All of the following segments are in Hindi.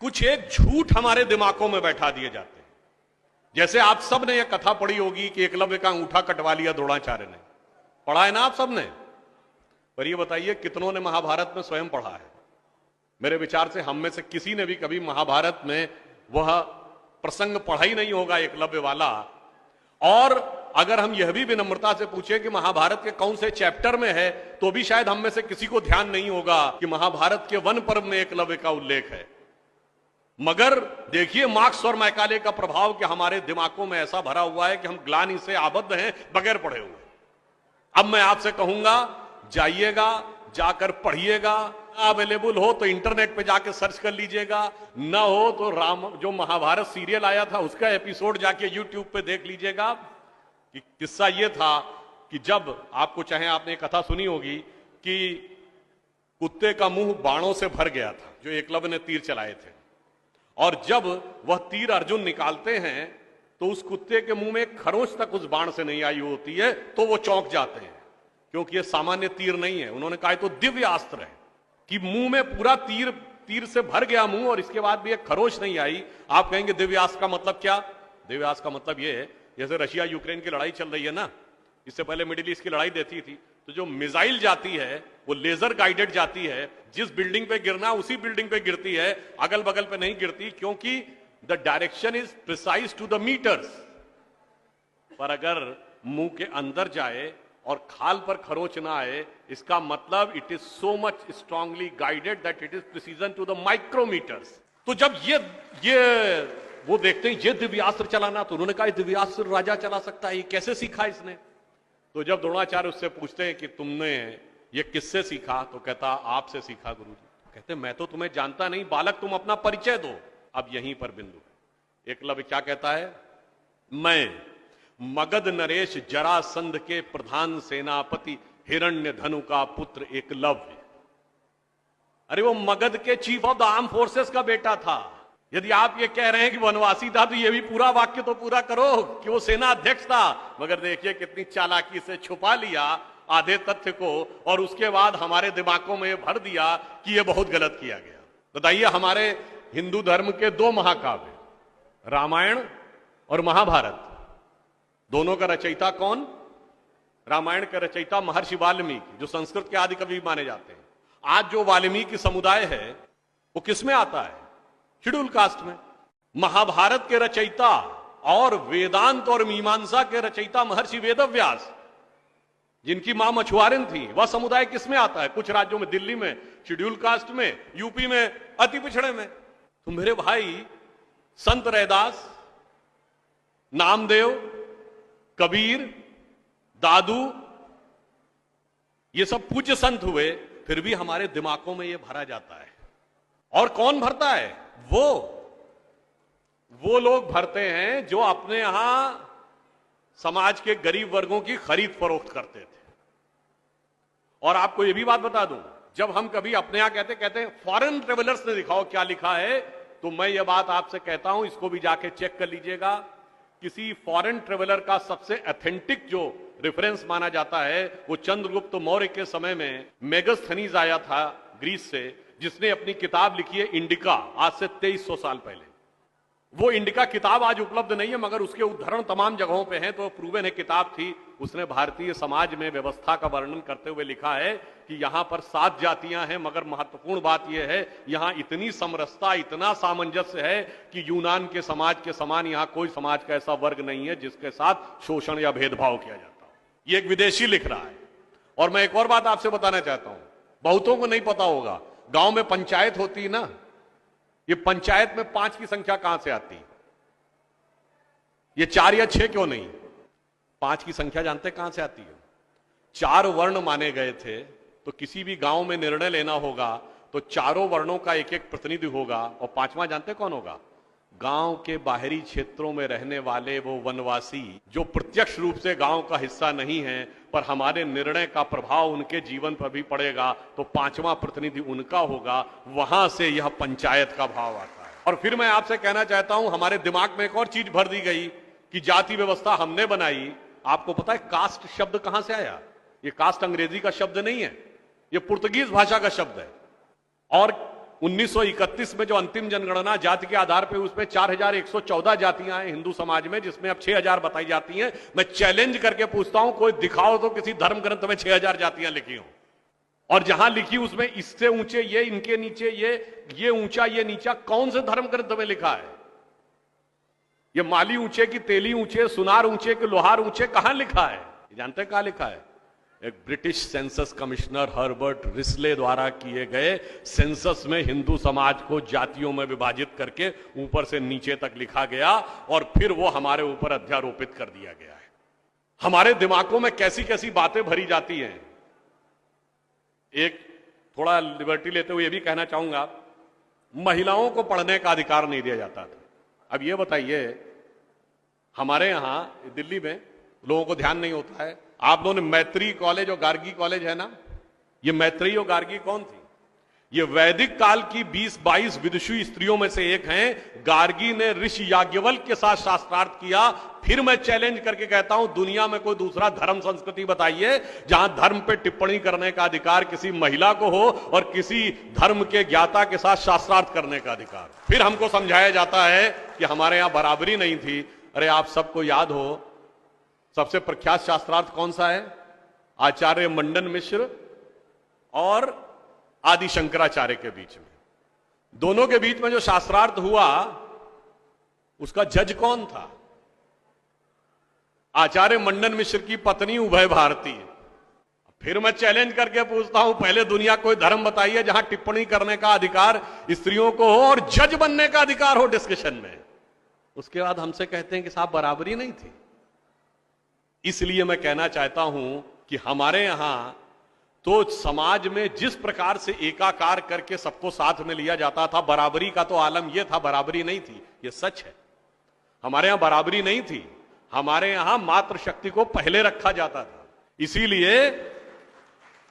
कुछ एक झूठ हमारे दिमागों में बैठा दिए जाते हैं। जैसे आप सब ने यह कथा पढ़ी होगी कि एकलव्य का अंगूठा कटवा लिया द्रोणाचार्य ने, पढ़ा है ना आप सब ने? पर यह बताइए कितनों ने महाभारत में स्वयं पढ़ा है? मेरे विचार से हम में से किसी ने भी कभी महाभारत में वह प्रसंग पढ़ा ही नहीं होगा एकलव्य वाला। और अगर हम यह भी विनम्रता से पूछे कि महाभारत के कौन से चैप्टर में है, तो भी शायद हम में से किसी को ध्यान नहीं होगा कि महाभारत के वन पर्व में एकलव्य का उल्लेख है। मगर देखिए मार्क्स और मैकाले का प्रभाव कि हमारे दिमागों में ऐसा भरा हुआ है कि हम ग्लानि से आबद्ध हैं बगैर पढ़े हुए। अब मैं आपसे कहूंगा, जाइएगा, जाकर पढ़िएगा। अवेलेबल हो तो इंटरनेट पे जाके सर्च कर लीजिएगा, ना हो तो राम जो महाभारत सीरियल आया था उसका एपिसोड जाके यूट्यूब पे देख लीजिएगा। कि किस्सा ये था कि जब आपको चाहे आपने कथा सुनी होगी कि कुत्ते का मुंह बाणों से भर गया था, जो एकलव्य ने तीर चलाए थे, और जब वह तीर अर्जुन निकालते हैं तो उस कुत्ते के मुंह में एक खरोंच तक उस बाण से नहीं आई होती है, तो वो चौंक जाते हैं क्योंकि ये सामान्य तीर नहीं है। उन्होंने कहा तो दिव्य अस्त्र है कि मुंह में पूरा तीर से भर गया मुंह और इसके बाद भी एक खरोंच नहीं आई। आप कहेंगे दिव्यास्त्र का मतलब क्या? दिव्यास्त्र का मतलब यह है जैसे रशिया यूक्रेन की लड़ाई चल रही है ना, इससे पहले मिडिल ईस्ट की लड़ाई देती थी, तो जो मिसाइल जाती है वो लेजर गाइडेड जाती है, जिस बिल्डिंग पे गिरना उसी बिल्डिंग पे गिरती है, अगल बगल पे नहीं गिरती, क्योंकि the direction is precise to the meters. पर अगर मुंह के अंदर जाए और खाल पर खरोच ना आए, इसका मतलब it is so much strongly guided that it is precision to the micrometers. तो जब ये वो देखते हैं ये दिव्यास्त्र चलाना, तो उन्होंने कहा दिव्यास्त्र राजा चला सकता है, ये कैसे सीखा इसने? तो जब द्रोणाचार्य उससे पूछते हैं कि तुमने ये किससे सीखा, तो कहता आपसे सीखा गुरुजी। कहते मैं तो तुम्हें जानता नहीं बालक, तुम अपना परिचय दो। अब यहीं पर बिंदु है। एकलव्य क्या कहता है? मैं मगध नरेश जरासंध के प्रधान सेनापति हिरण्य धनु का पुत्र एकलव्य। अरे वो मगध के chief of the arm forces का बेटा था। यदि आप ये कह रहे हैं कि वनवासी था, तो ये भी पूरा वाक्य तो पूरा करो कि वो सेना अध्यक्ष था। मगर देखिए कितनी चालाकी से छुपा लिया आधे तथ्य को, और उसके बाद हमारे दिमागों में भर दिया कि ये बहुत गलत किया गया। बताइए, हमारे हिंदू धर्म के दो महाकाव्य, रामायण और महाभारत, दोनों का रचयिता कौन? रामायण का रचयिता महर्षि वाल्मीकि, जो संस्कृत के आदि कवि माने जाते हैं। आज जो वाल्मीकि समुदाय है वो किसमें आता है? शेड्यूल कास्ट में। महाभारत के रचयिता और वेदांत और मीमांसा के रचयिता महर्षि वेदव्यास, जिनकी मां मछुआरिन थी, वह समुदाय किसमें आता है? कुछ राज्यों में, दिल्ली में शेड्यूल कास्ट में, यूपी में अति पिछड़े में। तो मेरे भाई, संत रैदास, नामदेव, कबीर, दादू, ये सब पूज्य संत हुए, फिर भी हमारे दिमागों में ये भरा जाता है। और कौन भरता है? वो लोग भरते हैं जो अपने यहां समाज के गरीब वर्गों की खरीद फरोख्त करते थे। और आपको यह भी बात बता दूं, जब हम कभी अपने यहां कहते हैं फॉरेन ट्रेवलर्स ने दिखाओ क्या लिखा है, तो मैं यह बात आपसे कहता हूं, इसको भी जाके चेक कर लीजिएगा। किसी फॉरेन ट्रेवलर का सबसे ऑथेंटिक जो रेफरेंस माना जाता है, वो चंद्रगुप्त मौर्य के समय में मेगस्थनीज आया था ग्रीस से, जिसने अपनी किताब लिखी है इंडिका, आज से 2300 साल पहले। वो इंडिका किताब आज उपलब्ध नहीं है, मगर उसके उद्धरण तमाम जगहों पे हैं, तो प्रूवन है किताब थी। उसने भारतीय समाज में व्यवस्था का वर्णन करते हुए लिखा है कि यहां पर 7 जातियां हैं, मगर महत्वपूर्ण बात यह है यहां इतनी समरसता, इतना सामंजस्य है कि यूनान के समाज के समान यहां कोई समाज का ऐसा वर्ग नहीं है जिसके साथ शोषण या भेदभाव किया जाता हो। ये एक विदेशी लिख रहा है। और मैं एक और बात आपसे बताना चाहता हूं, बहुतों को नहीं पता होगा, गांव में पंचायत होती है ना, ये पंचायत में 5 की संख्या कहां से आती? ये 4 या 6 क्यों नहीं? 5 की संख्या जानते कहां से आती है? 4 वर्ण माने गए थे, तो किसी भी गांव में निर्णय लेना होगा तो चारों वर्णों का एक एक प्रतिनिधि होगा, और 5वां जानते कौन होगा? गांव के बाहरी क्षेत्रों में रहने वाले वो वनवासी जो प्रत्यक्ष रूप से गांव का हिस्सा नहीं है, पर हमारे निर्णय का प्रभाव उनके जीवन पर भी पड़ेगा, तो 5वां प्रतिनिधि उनका होगा। वहां से यह पंचायत का भाव आता है। और फिर मैं आपसे कहना चाहता हूं, हमारे दिमाग में एक और चीज भर दी गई कि जाति व्यवस्था हमने बनाई। आपको पता है कास्ट शब्द कहां से आया? ये कास्ट अंग्रेजी का शब्द नहीं है, ये पुर्तगीज भाषा का शब्द है। और 1931 में जो अंतिम जनगणना जाति के आधार पर उसमें 4114 जातियां हैं हिंदू समाज में, जिसमें अब 6000 बताई जाती हैं। मैं चैलेंज करके पूछता हूं, कोई दिखाओ तो किसी धर्म ग्रंथ में 6000 जातियां लिखी हो, और जहां लिखी उसमें इससे ऊंचे ये, इनके नीचे ये ऊंचा ये नीचा, कौन से धर्म ग्रंथ में लिखा है? ये माली ऊंचे की तेली ऊंचे, सुनार ऊंचे कि लोहार ऊंचे, कहां लिखा है? जानते हैं कहां लिखा है? एक British census commissioner Herbert Risley द्वारा किए गए सेंसस में हिंदू समाज को जातियों में विभाजित करके ऊपर से नीचे तक लिखा गया, और फिर वो हमारे ऊपर अध्यारोपित कर दिया गया है। हमारे दिमागों में कैसी कैसी बातें भरी जाती हैं। एक थोड़ा लिबर्टी लेते हुए यह भी कहना चाहूंगा, महिलाओं को पढ़ने का अधिकार नहीं दिया जाता था। अब ये बताइए, हमारे यहां दिल्ली में लोगों को ध्यान नहीं होता है, आप लोगों ने मैत्री कॉलेज और गार्गी कॉलेज है ना, ये मैत्री और गार्गी कौन थी? ये वैदिक काल की 20-22 विदुषी स्त्रियों में से एक हैं। गार्गी ने ऋषि याज्ञवल्क्य के साथ शास्त्रार्थ किया। फिर मैं चैलेंज करके कहता हूं, दुनिया में कोई दूसरा धर्म संस्कृति बताइए जहां धर्म पे टिप्पणी करने का अधिकार किसी महिला को हो और किसी धर्म के ज्ञाता के साथ शास्त्रार्थ करने का अधिकार। फिर हमको समझाया जाता है कि हमारे यहां बराबरी नहीं थी। अरे आप सबको याद हो, सबसे प्रख्यात शास्त्रार्थ कौन सा है? आचार्य मंडन मिश्र और आदि शंकराचार्य के बीच में, दोनों के बीच में जो शास्त्रार्थ हुआ उसका जज कौन था? आचार्य मंडन मिश्र की पत्नी उभय भारती। फिर मैं चैलेंज करके पूछता हूं, पहले दुनिया कोई धर्म बताइए जहां टिप्पणी करने का अधिकार स्त्रियों को हो और जज बनने का अधिकार हो डिस्कशन में। उसके बाद हमसे कहते हैं कि साहब बराबरी नहीं थी। इसलिए मैं कहना चाहता हूं कि हमारे यहां तो समाज में जिस प्रकार से एकाकार करके सबको साथ में लिया जाता था, बराबरी का तो आलम यह था, बराबरी नहीं थी, यह सच है। हमारे यहां बराबरी नहीं थी, हमारे यहां मातृशक्ति को पहले रखा जाता था। इसीलिए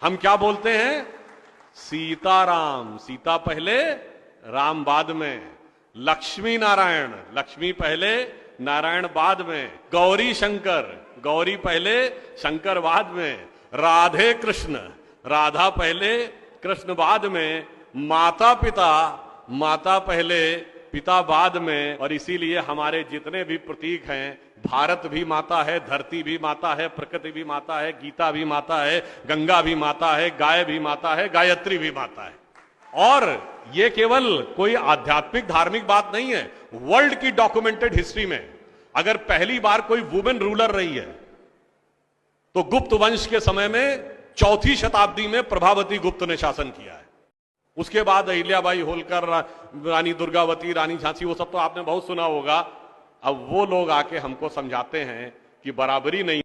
हम क्या बोलते हैं? सीताराम, सीता पहले राम बाद में। लक्ष्मी नारायण, लक्ष्मी पहले नारायण बाद में। गौरी शंकर, गौरी पहले शंकर बाद में। राधे कृष्ण, राधा पहले कृष्ण बाद में। माता पिता, माता पहले पिता बाद में। और इसीलिए हमारे जितने भी प्रतीक हैं, भारत भी माता है, धरती भी माता है, प्रकृति भी माता है, गीता भी माता है, गंगा भी माता है, गाय भी माता है, गायत्री भी माता है। और ये केवल कोई आध्यात्मिक धार्मिक बात नहीं है। वर्ल्ड की डॉक्यूमेंटेड हिस्ट्री में अगर पहली बार कोई वुमेन रूलर रही है तो गुप्त वंश के समय में 4वीं शताब्दी में प्रभावती गुप्त ने शासन किया है। उसके बाद अहिल्याबाई होलकर, रानी दुर्गावती, रानी झांसी, वो सब तो आपने बहुत सुना होगा। अब वो लोग आके हमको समझाते हैं कि बराबरी नहीं